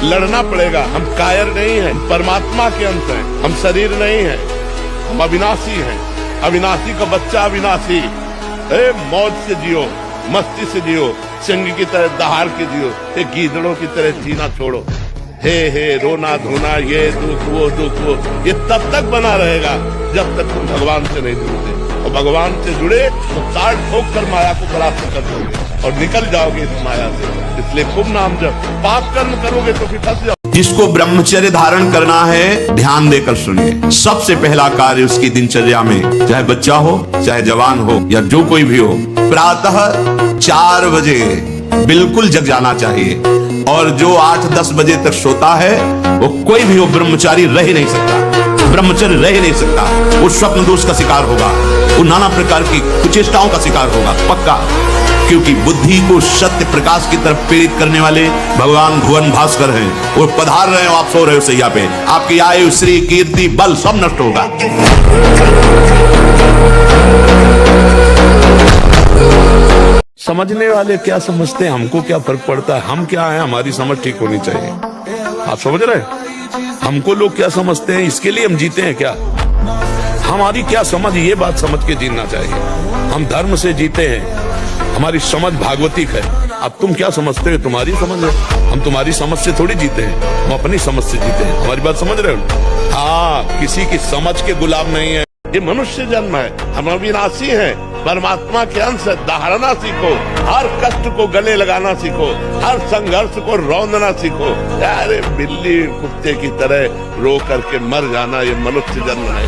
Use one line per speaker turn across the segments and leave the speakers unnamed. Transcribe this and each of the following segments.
लड़ना पड़ेगा। हम कायर नहीं हैं, परमात्मा के अंश हैं, हम शरीर नहीं हैं, हम अविनाशी हैं। अविनाशी का बच्चा अविनाशी। मौज से जियो, मस्ती से जियो, सिंह की तरह दहाड़ के जियो, गीदड़ों की तरह जीना छोड़ो। हे रोना धोना, ये दुख वो, ये तब तक बना रहेगा जब तक तुम भगवान से नहीं जुड़ते। और भगवान से जुड़े तो ताड़ ठोक कर माया को परास्त कर दोगे और निकल जाओगे इस माया से। इसलिए खूब नाम जप, पाप कर्म करोगे तो फिर फंस जाओ।
जिसको ब्रह्मचर्य धारण करना है, ध्यान देकर सुनिए। सबसे पहला कार्य उसकी दिनचर्या में, चाहे बच्चा हो, चाहे जवान हो, या जो कोई भी हो, प्रातः 4 बजे बिल्कुल जग जाना चाहिए। और जो 8-10 बजे तक सोता है, वो कोई भी हो, ब्रह्मचारी रह ही नहीं सकता, ब्रह्मचर्य रह ही नहीं सकता। वो स्वप्न दोष का शिकार होगा, वो नाना प्रकार की कुचेष्टाओं का शिकार होगा पक्का। क्योंकि बुद्धि को सत्य प्रकाश की तरफ प्रेरित करने वाले भगवान भुवन भास्कर हैं। वो पधार रहे हो, आप सो रहे हो सैया पे, आपकी आयु, श्री, कीर्ति, बल सब नष्ट होगा।
समझने वाले क्या समझते हैं, हमको क्या फर्क पड़ता है, हम क्या है, हमारी समझ ठीक होनी चाहिए। आप समझ रहे हैं, हमको लोग क्या समझते हैं, इसके लिए हम जीते हैं क्या? हमारी क्या समझ, ये बात समझ के जीना चाहिए। हम धर्म से जीते हैं, हमारी समझ भागवतिक है। अब तुम क्या समझते हो, तुम्हारी समझ है, हम तुम्हारी समझ से थोड़ी जीते हैं, हम अपनी समझ से जीते हैं। हमारी बात समझ रहे हो? हाँ, किसी की समझ के गुलाम नहीं है। ये मनुष्य जन्म है, हम अविनाशी हैं, परमात्मा के अंश है। दहाड़ना सीखो, हर कष्ट को गले लगाना सीखो, हर संघर्ष को रौंदना सीखो। अरे बिल्ली कुत्ते की तरह रो करके मर जाना, ये मनुष्य जन्म है।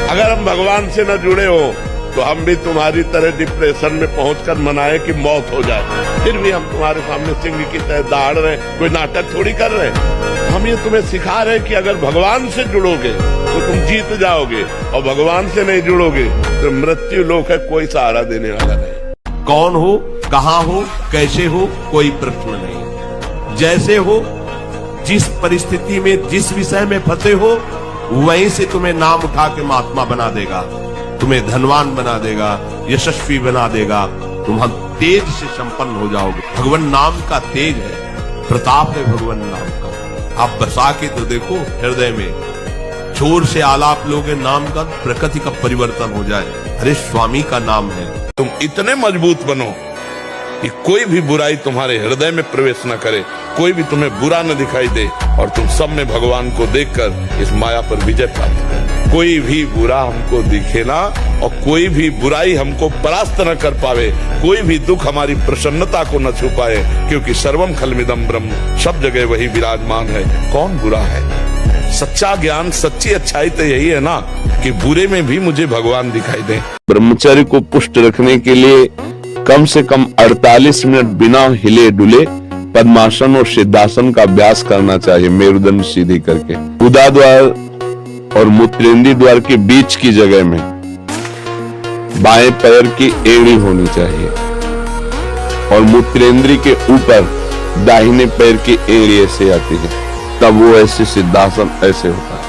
अगर हम भगवान से न जुड़े हो तो हम भी तुम्हारी तरह डिप्रेशन में पहुंचकर मनाए कि मौत हो जाए, फिर भी हम तुम्हारे सामने सिंह की तरह दहाड़ रहे, कोई नाटक थोड़ी कर रहे। हम ये तुम्हें सिखा रहे कि अगर भगवान से जुड़ोगे तो तुम जीत जाओगे, और भगवान से नहीं जुड़ोगे तो मृत्यु लोक है, कोई सहारा देने वाला नहीं।
कौन हो, कहां हो, कैसे हो, कोई प्रश्न नहीं। जैसे हो, जिस परिस्थिति में, जिस विषय में फंसे हो, वहीं से तुम्हें नाम उठा के महात्मा बना देगा, तुम्हें धनवान बना देगा, यशस्वी बना देगा, तुम हम तेज से संपन्न हो जाओगे। भगवान नाम का तेज है, प्रताप है भगवान नाम का। आप बसा के तो देखो हृदय में, जोर से आलाप लोगे नाम का, प्रकृति का परिवर्तन हो जाए। अरे स्वामी का नाम है।
तुम इतने मजबूत बनो कि कोई भी बुराई तुम्हारे हृदय में प्रवेश न करे, कोई भी तुम्हें बुरा न दिखाई दे, और तुम सब में भगवान को देखकर इस माया पर विजय प्राप्त करो। कोई भी बुरा हमको दिखे ना, और कोई भी बुराई हमको परास्त न कर पावे, कोई भी दुख हमारी प्रसन्नता को न छू पाए, क्योंकि सर्वम खलमिदम ब्रह्म, सब जगह वही विराजमान है। कौन बुरा है? सच्चा ज्ञान, सच्ची अच्छाई तो यही है ना कि बुरे में भी मुझे भगवान दिखाई दे।
ब्रह्मचर्य को पुष्ट रखने के लिए कम से कम 48 मिनट बिना हिले डुले पद्मासन और सिद्धासन का अभ्यास करना चाहिए, मेरुदंड सीधी करके। उदा द्वार और मूत्रेंद्रीय द्वार के बीच की जगह में बाएं पैर की एड़ी होनी चाहिए, और मूत्रेंद्रीय के ऊपर दाहिने पैर की एड़ी ऐसे आती है, तब वो ऐसे सिद्धासन ऐसे होता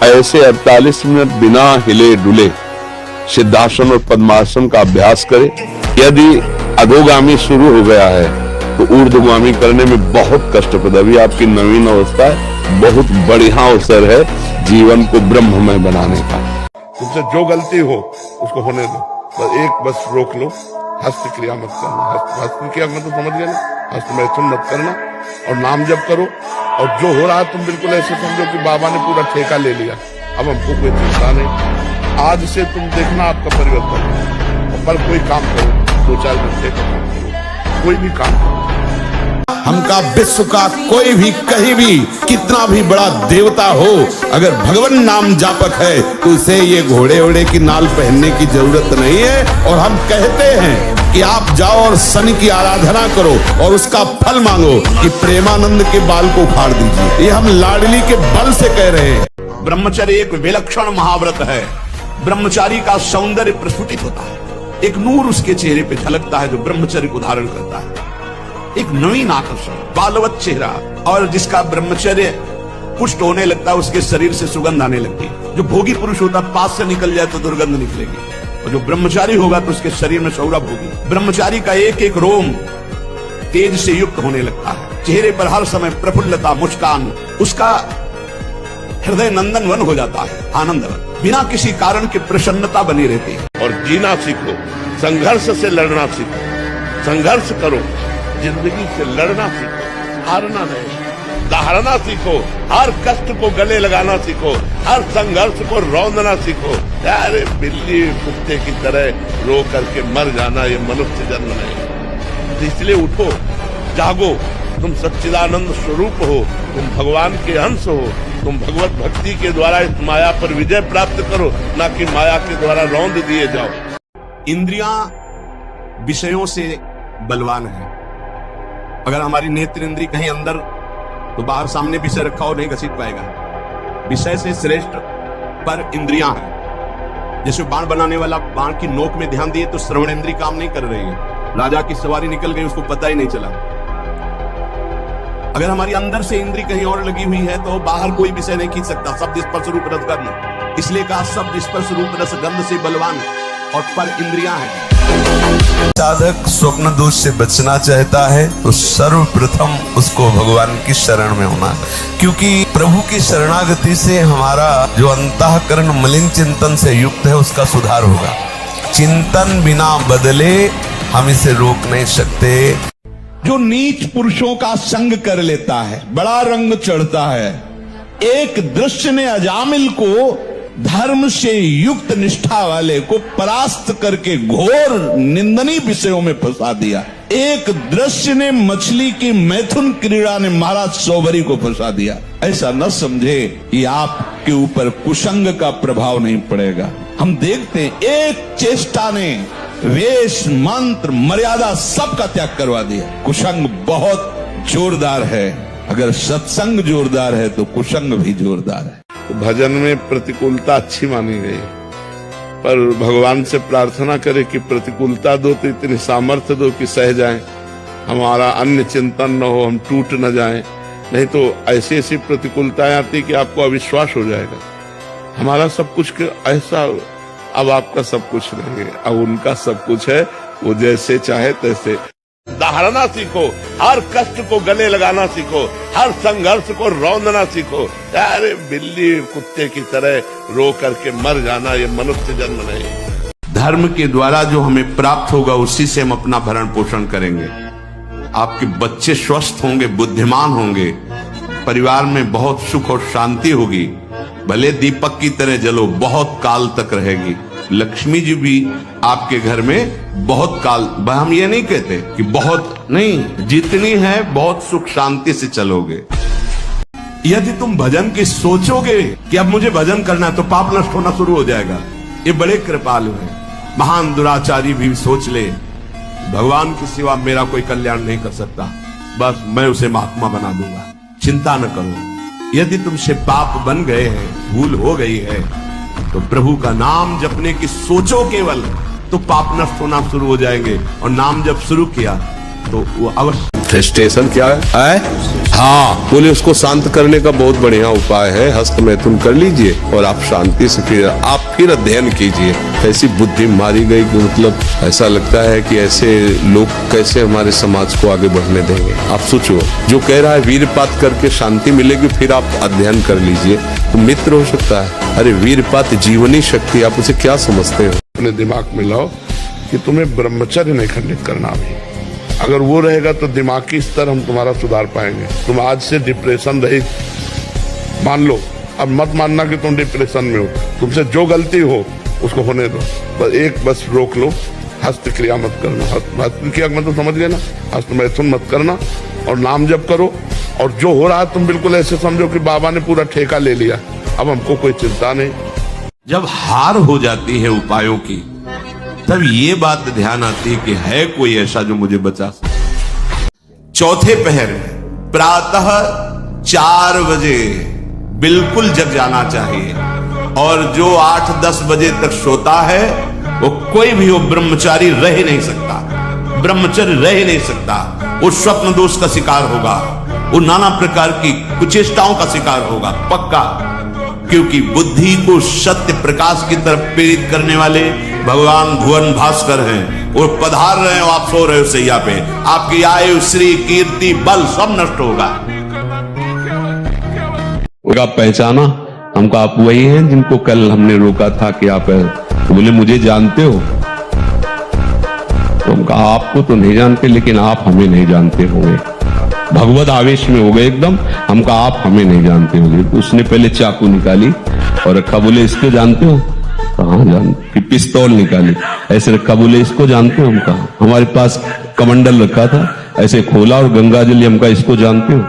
है। ऐसे 48 मिनट बिना हिले डुले सिद्धासन और पद्मासन का अभ्यास करें। यदि अधोगामी शुरू हो गया है तो ऊर्ध्वगामी करने में बहुत कष्टप्रद। अभी आपकी नवीन अवस्था है, बहुत बढ़िया अवसर है जीवन को ब्रह्ममय बनाने का।
तुमसे जो गलती हो उसको होने दो, बस रोक लो, हस्त क्रिया मत करना। हस्त क्रिया मतलब समझ गए ना, हस्त मैथुन मत करना, और नाम जप करो। और जो हो रहा है तुम बिल्कुल ऐसे समझो कि बाबा ने पूरा ठेका ले लिया, अब हमको कोई चिंता नहीं। आज से तुम देखना आपका परिवर्तन। और पर कोई काम करो, 2-4 घंटे का काम करो, कोई भी काम करो।
हमका विश्व का कोई भी, कहीं भी, कितना भी बड़ा देवता हो, अगर भगवान नाम जापक है तो उसे ये घोड़े ओड़े की नाल पहनने की जरूरत नहीं है। और हम कहते हैं कि आप जाओ और शनि की आराधना करो और उसका फल मांगो कि प्रेमानंद के बाल को उखाड़ दीजिए। ये हम लाडली के बल से कह रहे हैं। ब्रह्मचर्य एक विलक्षण महाव्रत है। ब्रह्मचारी का सौंदर्य प्रस्फुटित होता है, एक नूर उसके चेहरे पे झलकता है जो ब्रह्मचर्य को धारण करता है, एक नवीन आकर्षण, बालवत चेहरा। और जिसका ब्रह्मचर्य पुष्ट होने लगता है उसके शरीर से सुगंध आने लगती है। जो भोगी पुरुष होता है पास से निकल जाए तो दुर्गंध निकलेगी, और जो ब्रह्मचारी होगा तो उसके शरीर में सौरभ होगी। ब्रह्मचारी का एक एक रोम तेज से युक्त होने लगता है। चेहरे पर हर समय प्रफुल्लता, मुस्कान, उसका हृदय नंदनवन हो जाता है, आनंदवन, बिना किसी कारण के प्रसन्नता बनी रहती है।
और जीना सीखो, संघर्ष से लड़ना सीखो, संघर्ष करो, जिंदगी से लड़ना सीखो, हारना नहीं, दहाड़ना सीखो, हर कष्ट को गले लगाना सीखो, हर संघर्ष को रौंदना सीखो। अरे बिल्ली कुत्ते की तरह रो करके मर जाना ये मनुष्य जन्म नहीं। तो इसलिए उठो, जागो, तुम सच्चिदानंद स्वरूप हो, तुम भगवान के अंश हो, तुम भगवत भक्ति के द्वारा इस माया पर विजय प्राप्त करो, ना कि माया के द्वारा रौंद दिए जाओ।
इंद्रियां विषयों से बलवान है। अगर हमारी नेत्र इंद्री कहीं अंदर, तो बाहर सामने विषय रखा हो नहीं घसीट पाएगा। विषय से श्रेष्ठ पर इंद्रियां हैं। जैसे बाण बनाने वाला बाण की नोक में ध्यान दिए तो श्रवण इंद्री काम नहीं कर रही है, राजा की सवारी निकल गई, उसको पता ही नहीं चला। अगर हमारी अंदर से इंद्री कहीं और लगी हुई है तो बाहर कोई विषय नहीं खींच सकता। शब्द स्पर्श रूप रस गंध, इसलिए कहा शब्द स्पर्श रूप रस गंध से बलवान और पर इंद्रियां हैं।
साधक स्वप्न दोष से बचना चाहता है तो सर्वप्रथम उसको भगवान की शरण में होना, क्योंकि प्रभु की शरणागति से हमारा जो अंतःकरण मलिन चिंतन से युक्त है उसका सुधार होगा। चिंतन बिना बदले हम इसे रोक नहीं सकते।
जो नीच पुरुषों का संग कर लेता है, बड़ा रंग चढ़ता है। एक दृश्य ने अजामिल को धर्म से युक्त निष्ठा वाले को परास्त करके घोर निंदनीय विषयों में फंसा दिया। एक दृश्य ने मछली की मैथुन क्रीड़ा ने महाराज सौभरी को फंसा दिया। ऐसा न समझे कि आपके ऊपर कुसंग का प्रभाव नहीं पड़ेगा। हम देखते हैं एक चेष्टा ने वेश, मंत्र, मर्यादा सबका त्याग करवा दिया। कुसंग बहुत जोरदार है, अगर सत्संग जोरदार है तो कुसंग भी जोरदार है।
भजन में प्रतिकूलता अच्छी मानी गई, पर भगवान से प्रार्थना करें कि प्रतिकूलता दो तो इतनी सामर्थ्य दो कि सह जाएं, हमारा अन्य चिंतन न हो, हम टूट न जाएं। नहीं तो ऐसी ऐसी प्रतिकूलताएं आती कि आपको अविश्वास हो जाएगा। हमारा सब कुछ ऐसा, अब आपका सब कुछ नहीं है, अब उनका सब कुछ है, वो जैसे चाहे तैसे। दहाड़ना सीखो, हर कष्ट को गले लगाना सीखो, हर संघर्ष को रौंदना सीखो। अरे बिल्ली कुत्ते की तरह रो करके मर जाना ये मनुष्य जन्म नहीं।
धर्म के द्वारा जो हमें प्राप्त होगा उसी से हम अपना भरण पोषण करेंगे। आपके बच्चे स्वस्थ होंगे, बुद्धिमान होंगे, परिवार में बहुत सुख और शांति होगी। भले दीपक की तरह जलो, बहुत काल तक रहेगी। लक्ष्मी जी भी आपके घर में बहुत काल, हम ये नहीं कहते कि बहुत नहीं, जितनी है बहुत सुख शांति से चलोगे। यदि तुम भजन की सोचोगे कि अब मुझे भजन करना है तो पाप नष्ट होना शुरू हो जाएगा। ये बड़े कृपालु हैं। महान दुराचारी भी सोच ले भगवान की सिवा मेरा कोई कल्याण नहीं कर सकता, बस मैं उसे महात्मा बना दूंगा, चिंता न करो। यदि तुमसे पाप बन गए हैं, भूल हो गई है, तो प्रभु का नाम जपने की सोचो केवल, तो पाप नष्ट होना शुरू हो जाएंगे। और नाम जब शुरू किया तो वो अवश्य।
फ्रस्ट्रेशन क्या है? हाँ, बोले उसको शांत करने का बहुत बढ़िया उपाय है, हस्त मैथुन कर लीजिए और आप शांति से फिर अध्ययन कीजिए। ऐसी बुद्धि मारी गई कि मतलब ऐसा लगता है कि ऐसे लोग कैसे हमारे समाज को आगे बढ़ने देंगे। आप सोचो, जो कह रहा है वीरपात करके शांति मिलेगी, फिर आप अध्ययन कर लीजिए तो मित्र हो सकता है। अरे वीरपात जीवनी शक्ति, आप उसे क्या समझते हो?
अपने दिमाग में लाओ कि तुम्हें ब्रह्मचर्य नहीं खंडित करना अभी। अगर वो रहेगा तो दिमागी स्तर हम तुम्हारा सुधार पाएंगे। तुम आज से डिप्रेशन रहित मान लो, अब मत मानना कि तुम डिप्रेशन में हो। तुमसे जो गलती हो उसको होने दो, बस रोक लो, हस्त क्रिया मत करना। हस्त क्रिया मतलब समझ गए ना, हस्त मैथुन मत करना और नाम जप करो। और जो हो रहा है तुम बिल्कुल ऐसे समझो कि बाबा ने पूरा ठेका ले लिया, अब हमको कोई चिंता नहीं।
जब हार हो जाती है उपायों की, तब ये बात ध्यान आती है कि है कोई ऐसा जो मुझे बचा सके। चौथे पहर प्रातः 4 बजे बिल्कुल जग जाना चाहिए, और जो 8-10 बजे तक सोता है वो कोई भी हो ब्रह्मचारी रह नहीं सकता, ब्रह्मचर्य रह नहीं सकता। वो स्वप्न दोष का शिकार होगा, वो नाना प्रकार की कुचेष्टाओं का शिकार होगा पक्का। क्योंकि बुद्धि को सत्य प्रकाश की तरफ प्रेरित करने वाले भगवान भुवन भास्कर हैं। वो पधार रहे हो, आप सो रहे हो सैया पे, आपकी आयु, श्री, कीर्ति, बल सब नष्ट होगा।
उनका पहचाना हमको, आप वही हैं जिनको कल हमने रोका था कि आप, बोले मुझे जानते हो? तो हम कहा आपको तो नहीं जानते, लेकिन आप हमें नहीं जानते होंगे। भगवत आवेश में हो गए एकदम। हम कहा आप हमें नहीं जानते होंगे। तो उसने पहले चाकू निकाली और रखा, बोले इसको जानते हो? कहाँ जानते? कि पिस्तौल निकाली, ऐसे रखा, बोले इसको जानते हो? हम कहा हमारे पास कमंडल रखा था, ऐसे खोला और गंगा जल, हम कहा इसको जानते हो?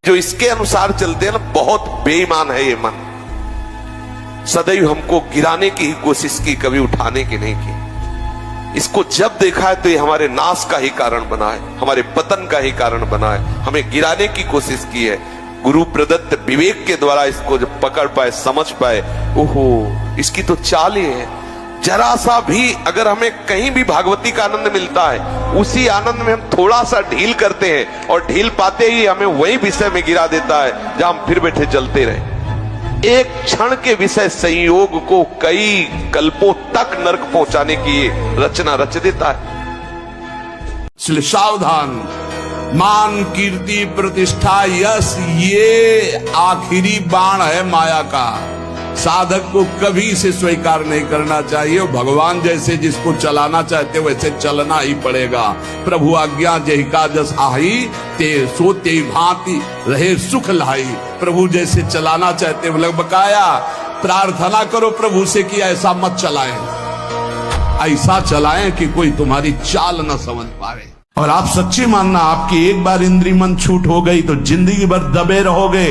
जो इसके अनुसार चलते हैं ना, बहुत बेईमान है ये मन। सदैव हमको गिराने की ही कोशिश की, कभी उठाने की नहीं की। इसको जब देखा है तो ये हमारे नाश का ही कारण बना है, हमारे पतन का ही कारण बना है। हमें गिराने की कोशिश की है। गुरु प्रदत्त विवेक के द्वारा इसको जब पकड़ पाए, समझ पाए, ओहो इसकी तो चाल ही है। जरा सा भी अगर हमें कहीं भी भागवती का आनंद मिलता है, उसी आनंद में हम थोड़ा सा ढील करते हैं और ढील पाते ही हमें वही विषय में गिरा देता है जहां हम फिर बैठे चलते रहे। एक क्षण के विषय संयोग को कई कल्पों तक नरक पहुंचाने की रचना रच देता है।
इसलिए सावधान। मान, कीर्ति, प्रतिष्ठा, यश, ये आखिरी बाण है माया का। साधक को कभी इसे स्वीकार नहीं करना चाहिए। भगवान जैसे जिसको चलाना चाहते वैसे चलना ही पड़ेगा। प्रभु आज्ञा जहि का जस आही, ते सो ते भांति रहे सुख लाई। प्रभु जैसे चलाना चाहते लग बकाया प्रार्थना करो प्रभु से कि ऐसा मत चलाएं, ऐसा चलाएं कि कोई तुम्हारी चाल न समझ पाए। और आप सच्ची मानना, आपकी एक बार इंद्री मन छूट हो गई तो जिंदगी भर दबे रहोगे,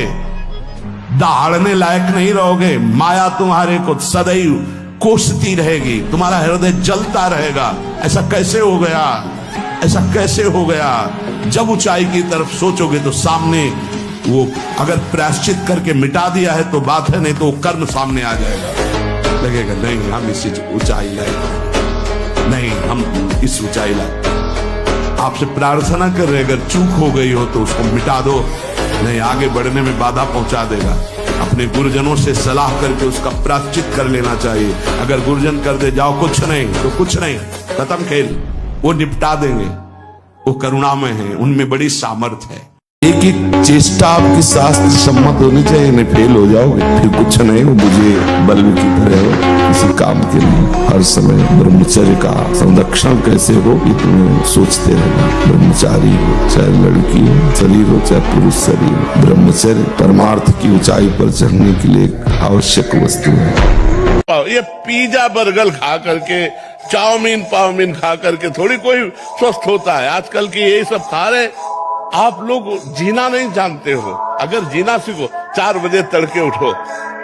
दहाड़ने लायक नहीं रहोगे। माया तुम्हारे को सदैव कोसती रहेगी, तुम्हारा हृदय जलता रहेगा। ऐसा कैसे हो गया, ऐसा कैसे हो गया? जब ऊंचाई की तरफ सोचोगे तो सामने वो अगर प्रायश्चित करके मिटा दिया है तो बात है, नहीं तो वो कर्म सामने आ जाएगा। लगेगा नहीं हम इस ऊंचाई लायक नहीं, हम इस ऊंचाई लायक। आपसे प्रार्थना कर रहे, अगर चूक हो गई हो तो उसको मिटा दो, नहीं आगे बढ़ने में बाधा पहुंचा देगा। अपने गुरुजनों से सलाह करके उसका प्रायश्चित कर लेना चाहिए। अगर गुरुजन कर दे जाओ कुछ नहीं तो कुछ नहीं, खत्म खेल, वो निपटा देंगे। वो करुणामय है, उनमें बड़ी सामर्थ्य है। एक एक चेष्टा आपकी शास्त्र सम्मत होनी चाहिए, नहीं फेल हो जाओगे फिर कुछ नहीं हो। मुझे बल्ब की तरह हो किसी काम के लिए हर समय ब्रह्मचर्य का संरक्षण कैसे हो ये तुम्हें सोचते रहना। ब्रह्मचारी हो, चाहे लड़की हो, शरीर हो चाहे पुरुष शरीर हो, ब्रह्मचर्य परमार्थ की ऊंचाई पर चढ़ने के लिए एक आवश्यक वस्तु है।
ये पिज्जा बर्गर खा करके, चाउमीन पाउमीन खा करके थोड़ी कोई स्वस्थ होता है। आजकल की यही सब खा रहे। आप लोग जीना नहीं जानते हो। अगर जीना सीखो, 4 बजे तड़के उठो,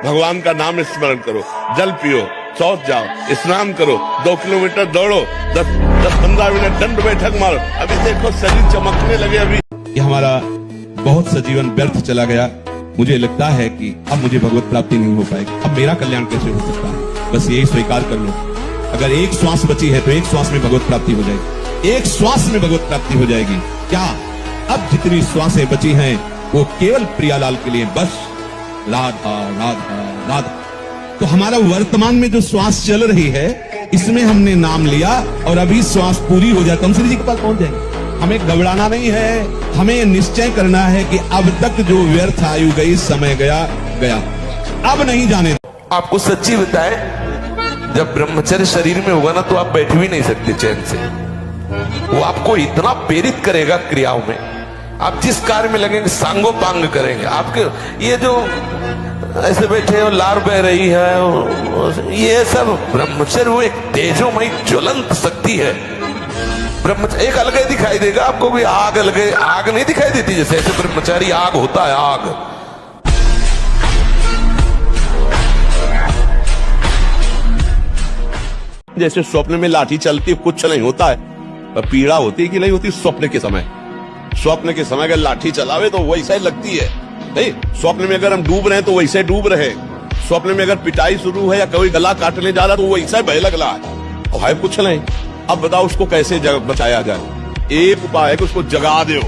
भगवान का नाम स्मरण करो, जल पियो, शौच जाओ, स्नान करो, 2 किलोमीटर दौड़ो, 10-15 मिनट दंड बैठक मारो। अभी देखो शरीर चमकने लगे। अभी
ये हमारा बहुत सा जीवन व्यर्थ चला गया। मुझे लगता है कि अब मुझे भगवत प्राप्ति नहीं हो पाएगी। अब मेरा कल्याण कैसे हो सकता है? बस यही स्वीकार कर लो। अगर एक श्वास बची है तो एक श्वास में भगवत प्राप्ति हो जाएगी, एक श्वास में भगवत प्राप्ति हो जाएगी। क्या अब जितनी श्वासें बची हैं वो केवल प्रियालाल के लिए, बस राधा राधा राधा। तो हमारा वर्तमान में जो श्वास चल रही है, इसमें हमने नाम लिया और अभी श्वास पूरी हो जाए तो हम श्री जी के पास पहुंच जाएंगे। हमें घबराना नहीं है, हमें निश्चय करना है कि अब तक जो व्यर्थ आयु गई, समय गया गया, अब नहीं जाने।
आपको सच्ची बताए, जब ब्रह्मचर्य शरीर में होगा ना तो आप बैठ भी नहीं सकते चैन से। वो आपको इतना प्रेरित करेगा क्रियाओं में, आप जिस कार्य में लगेंगे सांगो पांग करेंगे। आपके ये जो ऐसे बैठे हो, लार बह रही है, ये सब ब्रह्मचर्य वो एक तेजोमयी ज्वलंत शक्ति है। ब्रह्मचर्य एक अलग ही दिखाई देगा आपको, भी आग अलग, आग नहीं दिखाई देती जैसे ऐसे ब्रह्मचारी आग होता है। आग
जैसे स्वप्न में लाठी चलती कुछ नहीं होता है, पीड़ा होती कि नहीं होती स्वप्न के समय। स्वप्न के समय अगर लाठी चलावे तो वैसा ही लगती है। नहीं, स्वप्न में अगर हम डूब रहे हैं तो वैसे डूब रहे। स्वप्न में अगर पिटाई शुरू है या कोई गला काटने जा रहा तो वैसा भय लग रहा है, और है कुछ नहीं। अब बताओ उसको कैसे बचाया जाए? एक उपाय है कि उसको जगा दो।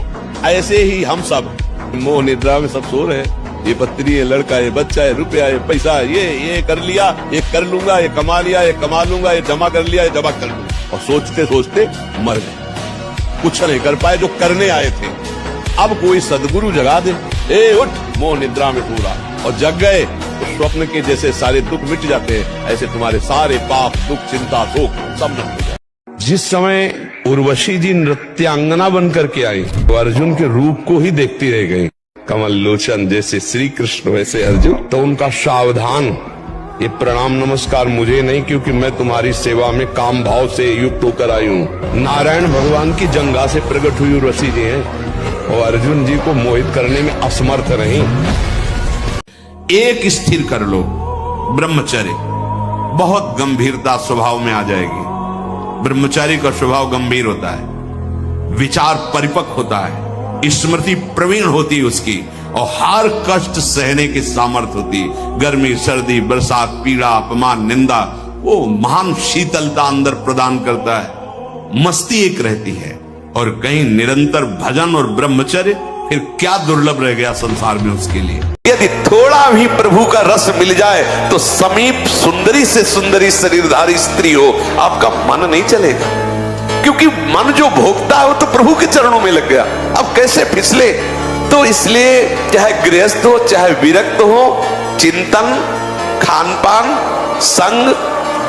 ऐसे ही हम सब मोह निद्रा में सब सो रहे हैं। ये पत्नी है, लड़का है, बच्चा है, रुपया है, पैसा है, ये कर लिया, ये कर लूंगा, ये कमा लिया, ये कमा लूंगा, ये जमा कर लिया, ये जमा कर लूंगा। और सोचते सोचते मर गए। कुछ नहीं कर पाए जो करने आए थे। अब कोई सदगुरु जगा दे, ए उठ, मोह निद्रा में पूरा, और जग गए तो स्वप्न के जैसे सारे दुख मिट जाते हैं, ऐसे तुम्हारे सारे पाप, दुख, चिंता, शोक सब नष्ट हो जाए। जिस समय उर्वशी जी नृत्यांगना बन करके आई तो अर्जुन के रूप को ही देखती रह गई। कमल लोचन जैसे श्री कृष्ण वैसे अर्जुन। तो उनका सावधान, ये प्रणाम नमस्कार मुझे नहीं, क्योंकि मैं तुम्हारी सेवा में काम भाव से युक्त होकर आई हूँ। नारायण भगवान की जंगा से प्रकट हुई उर्वशी जी हैं और अर्जुन जी को मोहित करने में असमर्थ नहीं।
एक स्थिर कर लो, ब्रह्मचर्य, बहुत गंभीरता स्वभाव में आ जाएगी। ब्रह्मचारी का स्वभाव गंभीर होता है, विचार परिपक्व होता है, स्मृति प्रवीण होती है उसकी, और हर कष्ट सहने की सामर्थ्य होती है। गर्मी, सर्दी, बरसात, पीड़ा, अपमान, निंदा, वो महान शीतलता अंदर प्रदान करता है। मस्ती एक रहती है, और कहीं निरंतर भजन और ब्रह्मचर्य, फिर क्या दुर्लभ रह गया संसार में उसके लिए।
यदि थोड़ा भी प्रभु का रस मिल जाए तो समीप सुंदरी से सुंदरी शरीरधारी स्त्री हो, आपका मन नहीं चलेगा, क्योंकि मन जो भोगता है वो तो प्रभु के चरणों में लग गया। अब कैसे फिसले? तो इसलिए चाहे गृहस्थ हो चाहे विरक्त हो, चिंतन, खान पान, संग,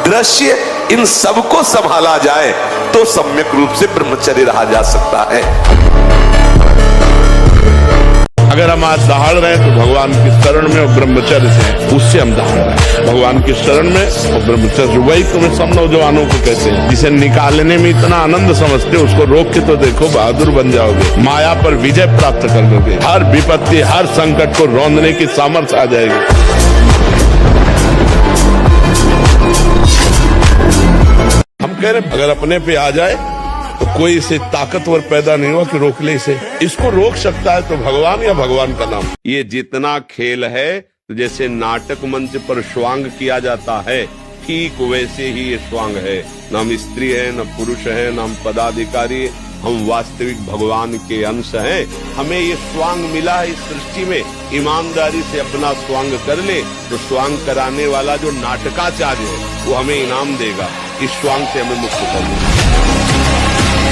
दृश्य, इन सबको संभाला जाए तो सम्यक रूप से ब्रह्मचर्य रहा जा सकता है।
अगर हम आज दहाड़ रहे हैं तो भगवान की शरण में और ब्रह्मचर्य से, उससे हम दहाड़ रहे हैं। भगवान की शरण में और ब्रह्मचर्य, वही तुम्हें सब नौजवानों को कहते हैं। जिसे निकालने में इतना आनंद समझते हो, उसको रोक के तो देखो, बहादुर बन जाओगे, माया पर विजय प्राप्त कर लोगे, हर विपत्ति, हर संकट को रौंदने की सामर्थ्य आ जाएगी। हम कह रहे अगर अपने पे आ जाए तो कोई इसे ताकतवर पैदा नहीं हुआ कि रोक ले इसे। इसको रोक सकता है तो भगवान या भगवान का नाम।
ये जितना खेल है, तो जैसे नाटक मंच पर स्वांग किया जाता है, ठीक वैसे ही ये स्वांग है। न हम स्त्री है, न पुरुष है, न हम पदाधिकारी, हम वास्तविक भगवान के अंश हैं। हमें ये स्वांग मिला है इस सृष्टि में, ईमानदारी से अपना स्वांग कर ले तो स्वांग कराने वाला जो नाटकाचार्य है वो हमें इनाम देगा। इस स्वांग से हमें मुक्त कर देगा।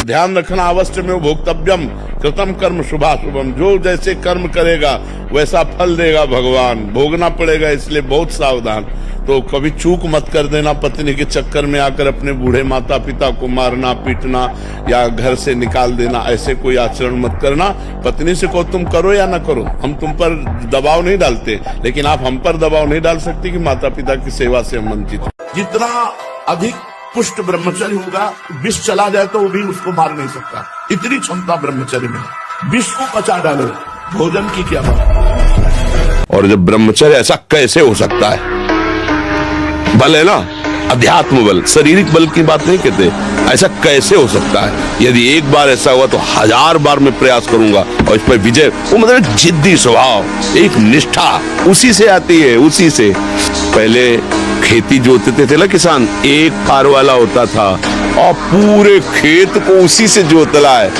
ध्यान रखना, अवश्य में भोक्तव्यम कृतम कर्म शुभाशुभम। जो जैसे कर्म करेगा वैसा फल देगा भगवान, भोगना पड़ेगा, इसलिए बहुत सावधान। तो कभी चूक मत कर देना, पत्नी के चक्कर में आकर अपने बूढ़े माता पिता को मारना, पीटना या घर से निकाल देना, ऐसे कोई आचरण मत करना। पत्नी से को तुम करो या ना करो, हम तुम पर दबाव नहीं डालते, लेकिन आप हम पर दबाव नहीं डाल सकती कि माता पिता की सेवा से हम वंचित हो।
जितना अधिक पुष्ट ब्रह्मचर्य होगा, विष चला जाए तो वो भी उसको मार नहीं सकता, इतनी क्षमता ब्रह्मचर्य में। विष को पचा डालो, भोजन की क्या बात।
और जब ब्रह्मचर्य, ऐसा कैसे हो सकता है? बल है ना, अध्यात्म बल, शारीरिक बल की बात नहीं कहते। ऐसा कैसे हो सकता है? यदि एक बार ऐसा हुआ तो 1000 बार मैं प्रयास करूंगा और इस पर विजय। वो मतलब जिद्दी स्वभाव, एक निष्ठा उसी से आती है, उसी से। पहले खेती जोतते थे ना किसान, एक फार वाला होता था और पूरे खेत को उसी से जोतला है,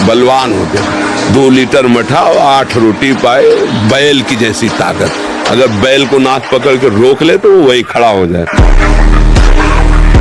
बलवान होते। 2 लीटर मठा और 8 रोटी पाए, बैल की जैसी ताकत। अगर बैल को नाक पकड़ के रोक ले तो वो वही खड़ा हो जाए।